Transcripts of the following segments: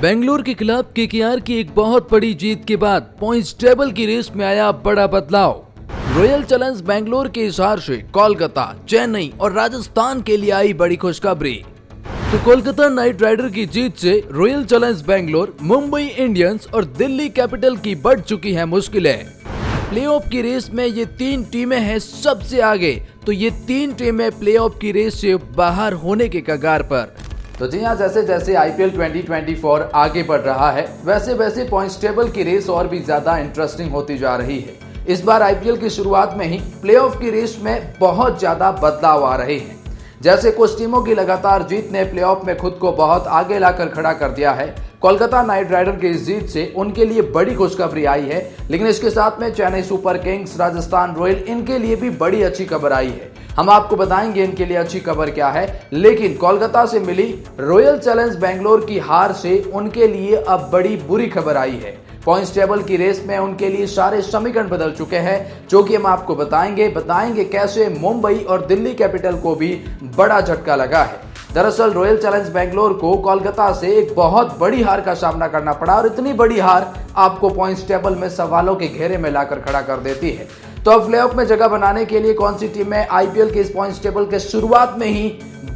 बेंगलुरु के खिलाफ केकेआर की एक बहुत बड़ी जीत के बाद पॉइंट्स टेबल की रेस में आया बड़ा बदलाव। रॉयल चैलेंजर्स बेंगलुरु के इशार से कोलकाता, चेन्नई और राजस्थान के लिए आई बड़ी खुशखबरी। तो कोलकाता नाइट राइडर की जीत से royal Challengers Bengaluru, Mumbai Indians और दिल्ली कैपिटल की बढ़ चुकी है मुश्किलें। प्लेऑफ की रेस में ये तीन टीमें हैं सबसे आगे, तो ये तीन टीमें प्लेऑफ की रेस से बाहर होने के कगार पर। तो जी हाँ, जैसे जैसे आईपीएल 2024 आगे बढ़ रहा है वैसे वैसे पॉइंट्स टेबल की रेस और भी ज्यादा इंटरेस्टिंग होती जा रही है। इस बार आईपीएल की शुरुआत में ही प्लेऑफ की रेस में बहुत ज्यादा बदलाव आ रहे हैं। जैसे कुछ टीमों की लगातार जीत ने प्लेऑफ में खुद को बहुत आगे लाकर खड़ा कर दिया है। कोलकाता नाइट राइडर की इस जीत से उनके लिए बड़ी खुशखबरी आई है, लेकिन इसके साथ में Chennai super Kings, Rajasthan royal, इनके लिए भी बड़ी अच्छी खबर आई है। हम आपको बताएंगे इनके लिए अच्छी खबर क्या है। लेकिन कोलकाता से मिली रॉयल चैलेंजर्स बेंगलुरु की हार से उनके लिए अब बड़ी बुरी खबर आई है। पॉइंट्स टेबल की रेस में उनके लिए सारे समीकरण बदल चुके हैं, जो कि हम आपको बताएंगे कैसे मुंबई और दिल्ली कैपिटल को भी बड़ा झटका लगा है। दरअसल रॉयल चैलेंजर्स बेंगलुरु को कोलकाता से एक बहुत बड़ी हार का सामना करना पड़ा और इतनी बड़ी हार आपको पॉइंट्स टेबल में सवालों के घेरे में लाकर खड़ा कर देती है। तो अब प्लेऑफ में जगह बनाने के लिए कौन सी टीमें आईपीएल के इस पॉइंट्स टेबल के शुरुआत में ही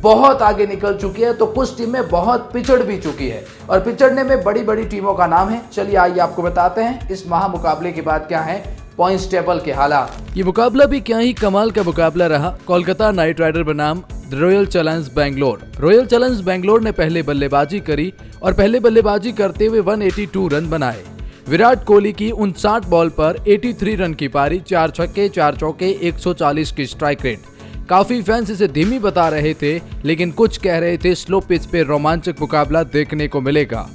बहुत आगे निकल चुकी है, तो कुछ टीमें बहुत पिछड़ भी चुकी है और पिछड़ने में बड़ी बड़ी टीमों का नाम है। चलिए आइए आपको बताते हैं इस महामुकाबले के बाद क्या है पॉइंट्स टेबल के हालात। ये मुकाबला भी क्या ही कमाल का मुकाबला रहा। कोलकाता नाइट राइडर बनाम royal Challengers Bengaluru. Royal Challengers Bengaluru ने पहले बल्लेबाजी करी और पहले बल्लेबाजी करते हुए 182 रन बनाए। विराट कोहली की 59 बॉल पर 83 रन की पारी, 4 छक्के 4 चौके, 140 की स्ट्राइक रेट। काफी फैंस इसे धीमी बता रहे थे, लेकिन कुछ कह रहे थे स्लो पिच पे रोमांचक मुकाबला देखने को मिलेगा।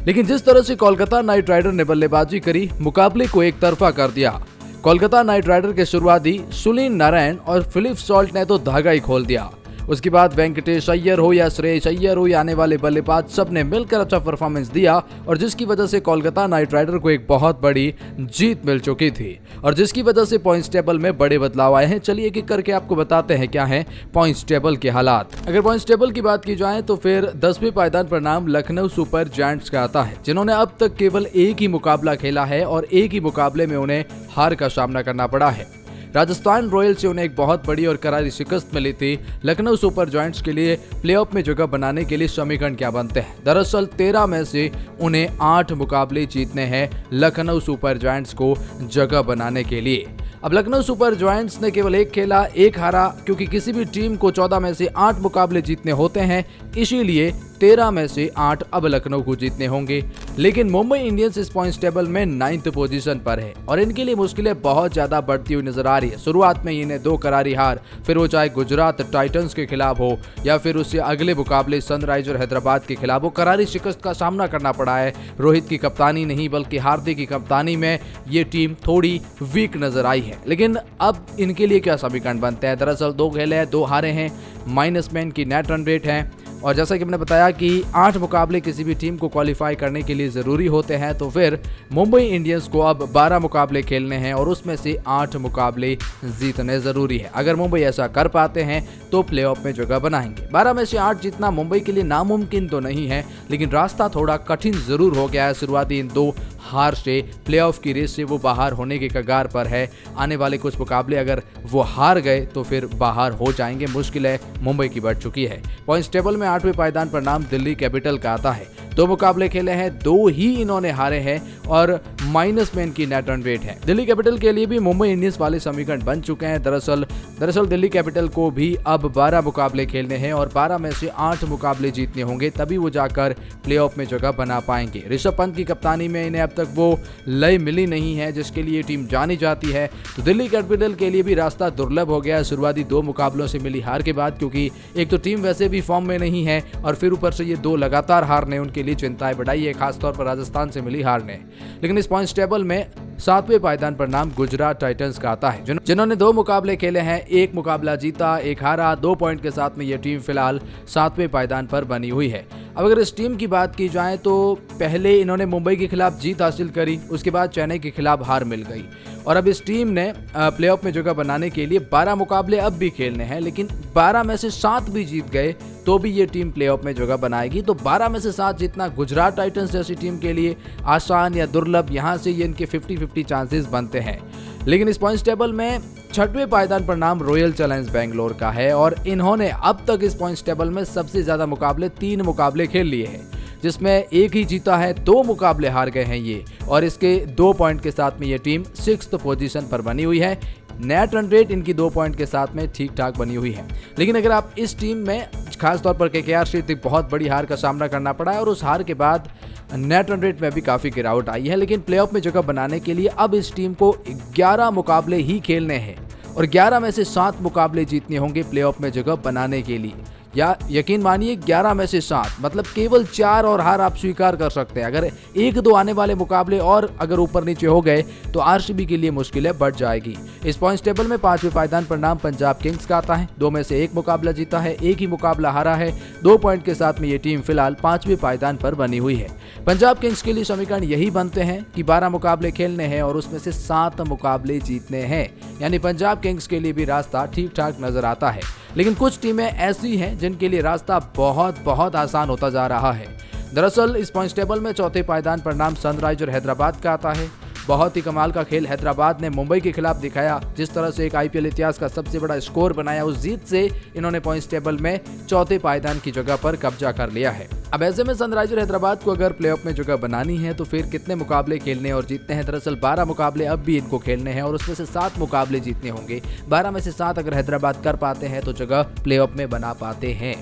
लेकिन जिस तरह से कोलकाता नाइट राइडर ने बल्लेबाजी करी, मुकाबले को एक तरफा कर दिया। कोलकाता नाइट राइडर के शुरुआती सुनील नारायण और फिलिप सॉल्ट ने तो धागा ही खोल दिया। उसके बाद वेंकटेश अय्यर हो या श्रेयस अय्यर हो या आने वाले बल्लेबाज, सब ने मिलकर अच्छा परफॉर्मेंस दिया और जिसकी वजह से कोलकाता नाइट राइडर को एक बहुत बड़ी जीत मिल चुकी थी और जिसकी वजह से पॉइंट्स टेबल में बड़े बदलाव आए हैं। चलिए एक एक करके आपको बताते हैं क्या है पॉइंट्स टेबल के हालात। अगर पॉइंट्स टेबल की बात की जाए तो फिर 10वें पायदान पर नाम लखनऊ सुपर जायंट्स का आता है, जिन्होंने अब तक केवल एक ही मुकाबला खेला है और एक ही मुकाबले में उन्हें हार का सामना करना पड़ा है। राजस्थान रॉयल से उन्हें एक बहुत बड़ी और करारी शिकस्त मिली थी। लखनऊ सुपर जायंट्स के लिए प्लेऑफ में जगह बनाने के लिए समीकरण क्या बनते हैं? दरअसल 13 में से उन्हें 8 मुकाबले जीतने हैं लखनऊ सुपर जायंट्स को जगह बनाने के लिए। अब लखनऊ सुपर जायंट्स ने केवल एक खेला, एक हारा, क्योंकि किसी भी टीम को 14 में से 8 मुकाबले जीतने होते हैं, इसीलिए 13 में से 8 अब लखनऊ को जीतने होंगे। लेकिन मुंबई इंडियंस इस पॉइंट्स टेबल में 9th पोजीशन पर है और इनके लिए मुश्किलें बहुत ज्यादा बढ़ती हुई नजर आ रही है। शुरुआत में इन्हें 2 करारी हार, फिर वो चाहे गुजरात टाइटंस के खिलाफ हो या फिर उससे अगले मुकाबले सनराइजर हैदराबाद के खिलाफ हो, करारी शिकस्त का सामना करना पड़ा है। रोहित की कप्तानी नहीं बल्कि हार्दिक की कप्तानी में ये टीम थोड़ी वीक नजर आई है। लेकिन अब इनके लिए क्या समीकरण बनते हैं? दरअसल 2 खेले हैं, 2 हारे हैं, -मैन की नेट रन रेट है और जैसा कि मैंने बताया कि 8 मुकाबले किसी भी टीम को क्वालिफाई करने के लिए ज़रूरी होते हैं, तो फिर मुंबई इंडियंस को अब 12 मुकाबले खेलने हैं और उसमें से 8 मुकाबले जीतने ज़रूरी है। अगर मुंबई ऐसा कर पाते हैं तो प्लेऑफ में जगह बनाएंगे। 12 में से 8 जीतना मुंबई के लिए नामुमकिन तो नहीं है, लेकिन रास्ता थोड़ा कठिन ज़रूर हो गया है। शुरुआती इन 2 हार से प्लेऑफ की रेस से वो बाहर होने के कगार पर है। आने वाले कुछ मुकाबले अगर वो हार गए तो फिर बाहर हो जाएंगे। मुश्किल है मुंबई की बढ़ चुकी है। पॉइंट्स टेबल में 8वें पायदान पर नाम दिल्ली कैपिटल का आता है। 2 मुकाबले खेले हैं, 2 ही इन्होंने हारे हैं और -मैन की नेट रन रेट है। दिल्ली कैपिटल के लिए भी मुंबई इंडियंस वाले समीकरण बन चुके हैं। दरअसल दिल्ली कैपिटल को भी अब 12 मुकाबले खेलने हैं और 12 में से 8 मुकाबले जीतने होंगे, तभी वो जाकर प्लेऑफ में जगह बना पाएंगे। ऋषभ पंत की कप्तानी में इन्हें अब तक वो लय मिली नहीं है जिसके लिए टीम जानी जाती है। तो दिल्ली कैपिटल के लिए भी रास्ता दुर्लभ हो गया शुरुआती 2 मुकाबलों से मिली हार के बाद, क्योंकि एक तो टीम वैसे भी फॉर्म में नहीं है और फिर ऊपर से ये 2 लगातार हार ने उनके लिए चिंताएं बढ़ाई है, खासतौर पर राजस्थान से मिली हार ने। लेकिन इस पॉइंट्स टेबल में 7वें पायदान पर नाम गुजरात टाइटंस का आता है, जिन्होंने 2 मुकाबले खेले हैं, 1 मुकाबला जीता, 1 हारा। 2 पॉइंट के साथ में ये टीम फिलहाल 7वें पायदान पर बनी हुई है। अब अगर इस टीम की बात की जाए तो पहले इन्होंने मुंबई के खिलाफ जीत हासिल करी, उसके बाद चेन्नई के खिलाफ हार मिल गई और अब इस टीम ने प्लेऑफ में जगह बनाने के लिए 12 मुकाबले अब भी खेलने हैं, लेकिन 12 में से 7 भी जीत गए तो भी ये टीम प्लेऑफ में जगह बनाएगी। तो 12 में से 7 जीतना गुजरात टाइटंस जैसी टीम के लिए आसान या दुर्लभ, यहाँ से ये इनके 50-50 चांसेस बनते हैं। लेकिन इस पॉइंट्स टेबल में 6वें पायदान पर नाम रॉयल चैलेंज बेंगलोर का है और इन्होंने अब तक इस पॉइंट्स टेबल में सबसे ज्यादा मुकाबले 3 मुकाबले खेल लिए हैं, जिसमें 1 ही जीता है, 2 मुकाबले हार गए हैं ये, और इसके 2 पॉइंट के साथ में ये टीम 6th पोजीशन पर बनी हुई है। नेट रन रेट इनकी 2 पॉइंट के साथ में ठीक ठाक बनी हुई है। लेकिन अगर आप इस टीम में खासतौर पर केकेआर से बहुत बड़ी हार का सामना करना पड़ा है और उस हार के बाद नेट रन रेट में भी काफ़ी गिरावट आई है, लेकिन प्लेऑफ में जगह बनाने के लिए अब इस टीम को 11 मुकाबले ही खेलने हैं और 11 में से 7 मुकाबले जीतने होंगे प्लेऑफ में जगह बनाने के लिए। या यकीन मानिए 11 में से 7 मतलब केवल 4 और हार आप स्वीकार कर सकते हैं। अगर 1-2 आने वाले मुकाबले और अगर ऊपर नीचे हो गए तो आरसीबी के लिए मुश्किलें बढ़ जाएगी। इस पॉइंट्स टेबल में 5वें पायदान पर नाम पंजाब किंग्स का आता है। 2 में से 1 मुकाबला जीता है, 1 ही मुकाबला हारा है। 2 पॉइंट के साथ में ये टीम फिलहाल 5वें पायदान पर बनी हुई है। पंजाब किंग्स के लिए समीकरण यही बनते हैं कि 12 मुकाबले खेलने हैं और उसमें से 7 मुकाबले जीतने हैं, यानी पंजाब किंग्स के लिए भी रास्ता ठीक ठाक नजर आता है। लेकिन कुछ टीमें ऐसी हैं जिनके लिए रास्ता बहुत आसान होता जा रहा है। दरअसल इस पॉइंट्स टेबल में 4थे पायदान पर नाम सनराइजर हैदराबाद का आता है। बहुत ही कमाल का खेल हैदराबाद ने मुंबई के खिलाफ दिखाया, जिस तरह से एक आईपीएल इतिहास का सबसे बड़ा स्कोर बनाया, उस जीत से इन्होंने पॉइंट्स टेबल में 4थे पायदान की जगह पर कब्जा कर लिया है। अब ऐसे में सनराइजर हैदराबाद को अगर प्लेऑफ में जगह बनानी है तो फिर कितने मुकाबले खेलने और जीतने हैं। दरअसल 12 मुकाबले अब भी इनको खेलने हैं और उसमें से 7 मुकाबले जीतने होंगे। 12 में से 7 अगर हैदराबाद कर पाते हैं तो जगह प्लेऑफ में बना पाते हैं।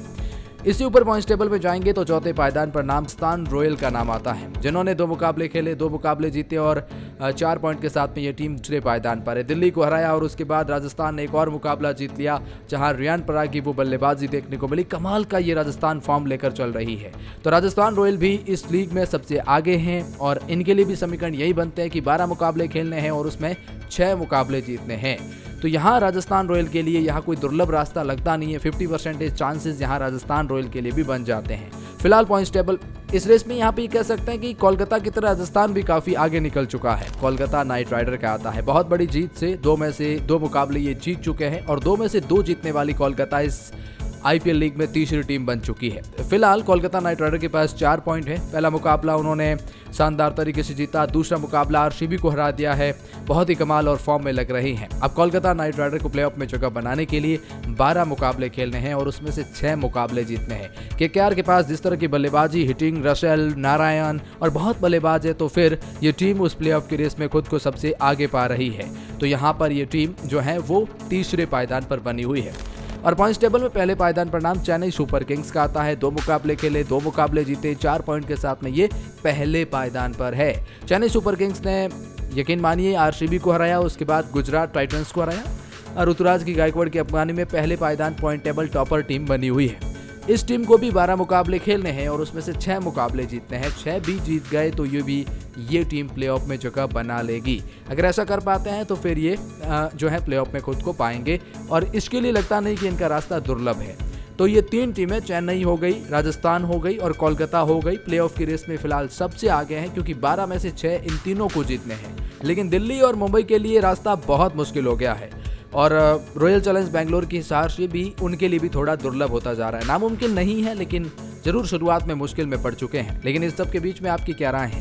इससे ऊपर पॉइंट्स टेबल पे जाएंगे तो 4थे पायदान पर नाम राजस्थान रॉयल का नाम आता है, जिन्होंने 2 मुकाबले खेले, 2 मुकाबले जीते और 4 पॉइंट के साथ में ये टीम दूसरे पायदान पर है। दिल्ली को हराया और उसके बाद राजस्थान ने एक और मुकाबला जीत लिया, जहां रियान पराग की वो बल्लेबाजी देखने को मिली। कमाल का ये राजस्थान फॉर्म लेकर चल रही है। तो राजस्थान रॉयल भी इस लीग में सबसे आगे हैं और इनके लिए भी समीकरण यही बनते हैं कि 12 मुकाबले खेलने हैं और उसमें 6 मुकाबले जीतने हैं। तो यहाँ राजस्थान रॉयल के लिए यहाँ कोई दुर्लभ रास्ता लगता नहीं है। 50% चांसेस यहाँ राजस्थान रॉयल के लिए भी बन जाते हैं। फिलहाल पॉइंट्स टेबल इस रेस में यहाँ पे कह सकते हैं कि कोलकाता की तरह राजस्थान भी काफी आगे निकल चुका है। कोलकाता नाइट राइडर का आता है बहुत बड़ी जीत से, 2 में से 2 मुकाबले ये जीत चुके हैं और 2 में से 2 जीतने वाली कोलकाता इस आईपीएल लीग में तीसरी टीम बन चुकी है। फिलहाल कोलकाता नाइट राइडर के पास 4 पॉइंट है। पहला मुकाबला उन्होंने शानदार तरीके से जीता, दूसरा मुकाबला आरसीबी को हरा दिया है। बहुत ही कमाल और फॉर्म में लग रही हैं। अब कोलकाता नाइट राइडर को प्लेऑफ में जगह बनाने के लिए 12 मुकाबले खेलने हैं और उसमें से 6 मुकाबले जीतने हैं। केकेआर के पास जिस तरह की बल्लेबाजी, हिटिंग, रसेल, नारायण और बहुत बल्लेबाज है, तो फिर ये टीम उस प्लेऑफ की रेस में खुद को सबसे आगे पा रही है। तो यहाँ पर ये टीम जो है वो तीसरे पायदान पर बनी हुई है। और पॉइंट्स टेबल में पहले पायदान पर नाम चेन्नई सुपर किंग्स का आता है। 2 मुकाबले खेले, 2 मुकाबले जीते, 4 पॉइंट के साथ में ये पहले पायदान पर है। चेन्नई सुपर किंग्स ने यकीन मानिए आरसीबी को हराया, उसके बाद गुजरात टाइटंस को हराया और ऋतुराज की गायकवाड़ की अफगानी में पहले पायदान पॉइंट टेबल टॉपर टीम बनी हुई है। इस टीम को भी 12 मुकाबले खेलने हैं और उसमें से 6 मुकाबले जीतने हैं। 6 भी जीत गए तो ये टीम प्लेऑफ में जगह बना लेगी। अगर ऐसा कर पाते हैं तो फिर ये जो है प्लेऑफ में खुद को पाएंगे और इसके लिए लगता नहीं कि इनका रास्ता दुर्लभ है। तो ये 3 टीमें चेन्नई हो गई, राजस्थान हो गई और कोलकाता हो गई प्लेऑफ की रेस में फिलहाल सबसे आगे हैं, क्योंकि 12 में से 6 इन तीनों को जीतने हैं। लेकिन दिल्ली और मुंबई के लिए रास्ता बहुत मुश्किल हो गया है और रॉयल चैलेंज बेंगलोर की हार से भी उनके लिए भी थोड़ा दुर्लभ होता जा रहा है। नामुमकिन नहीं है, लेकिन जरूर शुरुआत में मुश्किल में पड़ चुके हैं। लेकिन इस सब के बीच में आपकी क्या राय है?